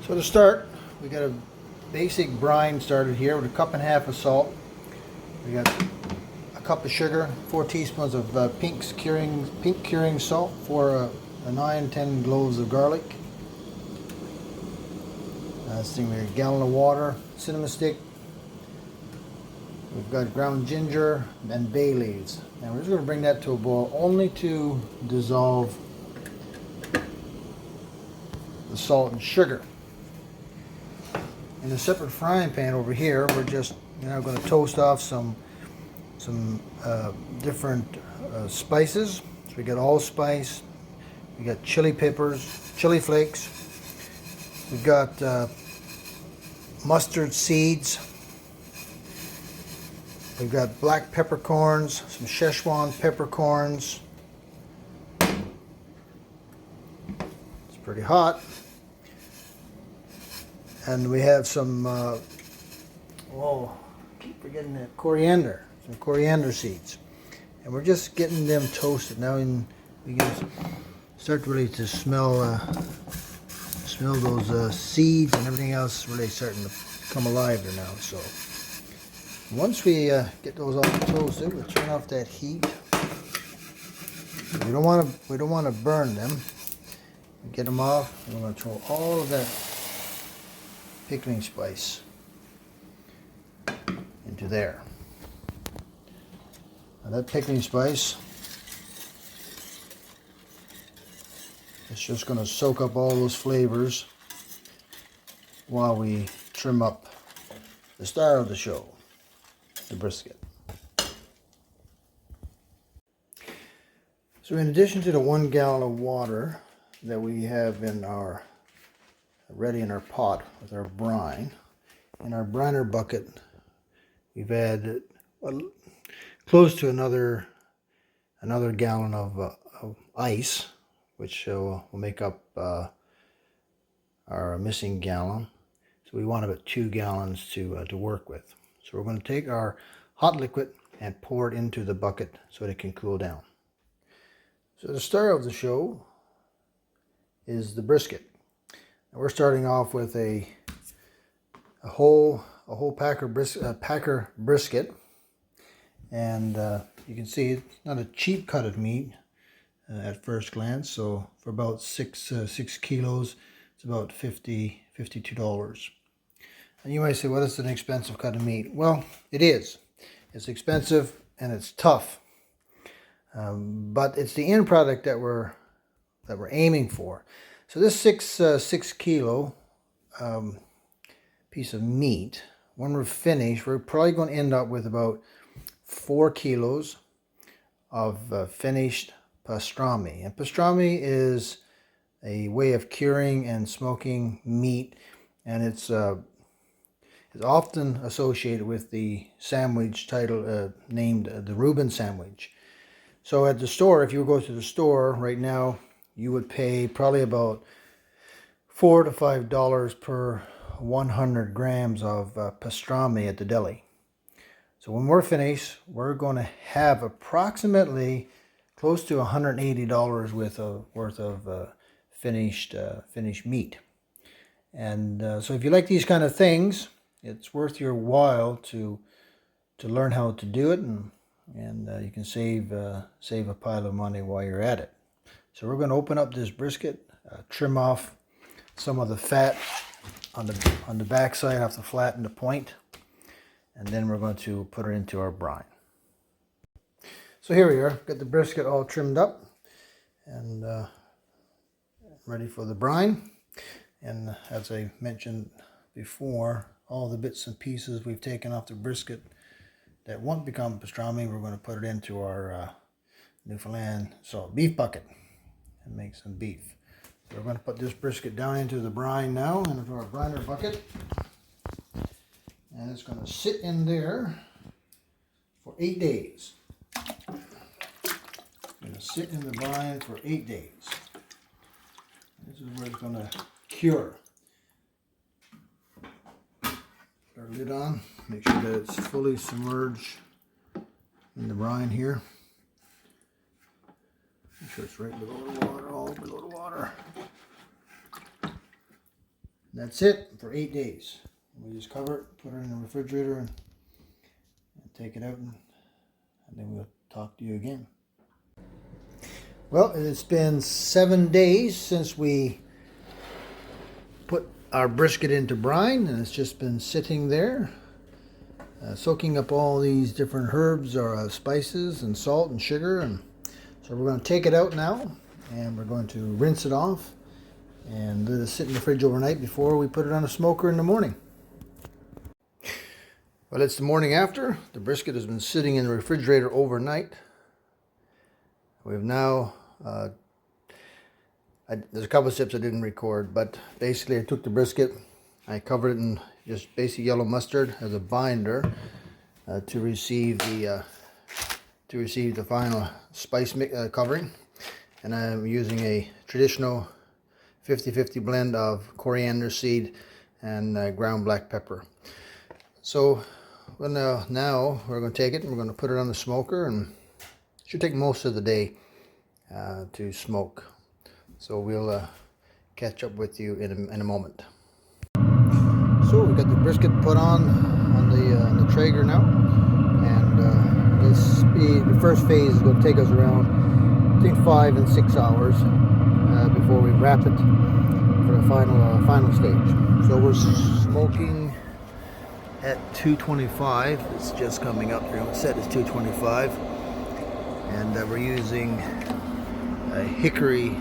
So to start, we got a basic brine started here with a cup and a half of salt. We got a cup of sugar, 4 teaspoons of pink curing salt, for 9-10 cloves of garlic. This thing, we got a gallon of water, cinnamon stick. We've got ground ginger and bay leaves. And we're just going to bring that to a boil, only to dissolve the salt and sugar. In a separate frying pan over here, we're just going to toast off some different spices. So we got allspice, we got chili peppers, chili flakes, we've got mustard seeds, we've got black peppercorns, some Szechuan peppercorns. It's pretty hot. And we have some, I keep forgetting that, some coriander seeds. And we're just getting them toasted now, and we can start really to smell those seeds and everything else really starting to come alive there now. So once we get those all toasted, we'll turn off that heat. We don't want to burn them. Get them off. We're going to throw all of that pickling spice into there. Now that pickling spice is just going to soak up all those flavors while we trim up the star of the show, the brisket. So in addition to the 1 gallon of water that we have ready in our pot with our brine, in our briner bucket we've added close to another gallon of ice, which will make up our missing gallon. So we want about 2 gallons to work with. So we're going to take our hot liquid and pour it into the bucket so that it can cool down. So the star of the show is the brisket. We're starting off with a whole packer brisket, and you can see it's not a cheap cut of meat at first glance. So for about 6 kilos, it's about $52. And you might say, well, it's an expensive cut of meat. Well, it is. It's expensive and it's tough, but it's the end product that we're aiming for. So this 6 kilo piece of meat, when we're finished, we're probably going to end up with about 4 kilos of finished pastrami. And pastrami is a way of curing and smoking meat, and it's often associated with the sandwich title named the Reuben sandwich. So at the store, if you go to the store right now, you would pay probably about $4 to $5 per 100 grams of pastrami at the deli. So when we're finished, we're going to have approximately close to $180 worth of finished meat. And so if you like these kind of things, it's worth your while to learn how to do it, and you can save a pile of money while you're at it. So we're going to open up this brisket, trim off some of the fat on the back side, have to flatten the point, and then we're going to put it into our brine. So here we are, got the brisket all trimmed up and ready for the brine. And as I mentioned before, all the bits and pieces we've taken off the brisket that won't become pastrami, we're going to put it into our Newfoundland salt beef bucket and make some beef. So we're going to put this brisket down into the brine now, into our briner bucket, and it's going to sit in there for 8 days. It's going to sit in the brine for 8 days. This is where it's going to cure. Put our lid on, make sure that it's fully submerged in the brine here. Make sure it's right below the water, all below the water. And that's it for 8 days. We just cover it, put it in the refrigerator, and take it out, and then we'll talk to you again. Well, it's been 7 days since we put our brisket into brine, and it's just been sitting there, soaking up all these different herbs or spices and salt and sugar. And so we're going to take it out now, and we're going to rinse it off and let it sit in the fridge overnight before we put it on a smoker in the morning. Well, it's the morning after. The brisket has been sitting in the refrigerator overnight. We've now, there's a couple of steps I didn't record, but basically I took the brisket, I covered it in just basic yellow mustard as a binder to receive the final spice covering. And I'm using a traditional 50-50 blend of coriander seed and ground black pepper. So now we're going to take it and we're going to put it on the smoker, and it should take most of the day to smoke. So we'll catch up with you in a moment. So we got the brisket put on the Traeger now, and the first phase is going to take us around, I think, 5 and 6 hours before we wrap it for the final stage. So we're smoking at 225. It's just coming up here. The set is 225, and we're using hickory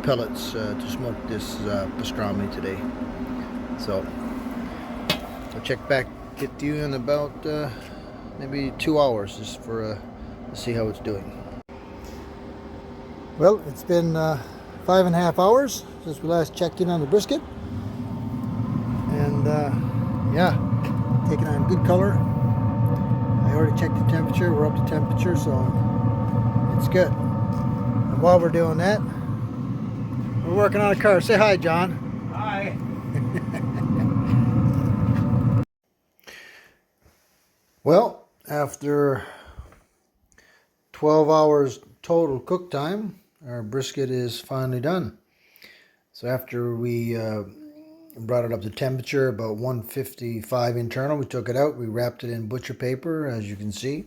pellets to smoke this pastrami today. So I'll check back, get to you in about maybe 2 hours, just to see how it's doing. Well, it's been 5.5 hours since we last checked in on the brisket, and yeah, taking on good color. I already checked the temperature. We're up to temperature, so it's good. And while we're doing that, we're working on a car. Say hi, John. Hi. Well, after 12 hours total cook time, our brisket is finally done. So after we brought it up to temperature, about 155 internal, we took it out, we wrapped it in butcher paper, as you can see,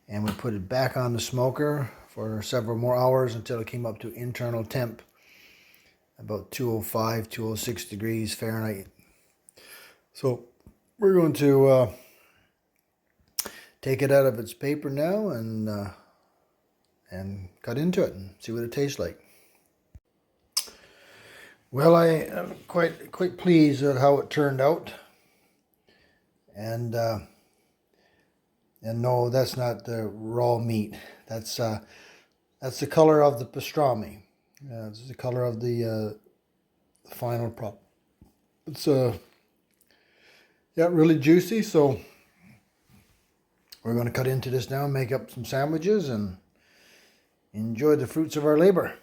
and we put it back on the smoker for several more hours until it came up to internal temp, about 205, 206 degrees Fahrenheit. So we're going to take it out of its paper now and cut into it and see what it tastes like. Well, I am quite pleased with how it turned out, and no, that's not the raw meat. That's the color of the pastrami. This is the color of the final product. It's yeah, really juicy. So we're going to cut into this now and make up some sandwiches and enjoy the fruits of our labor.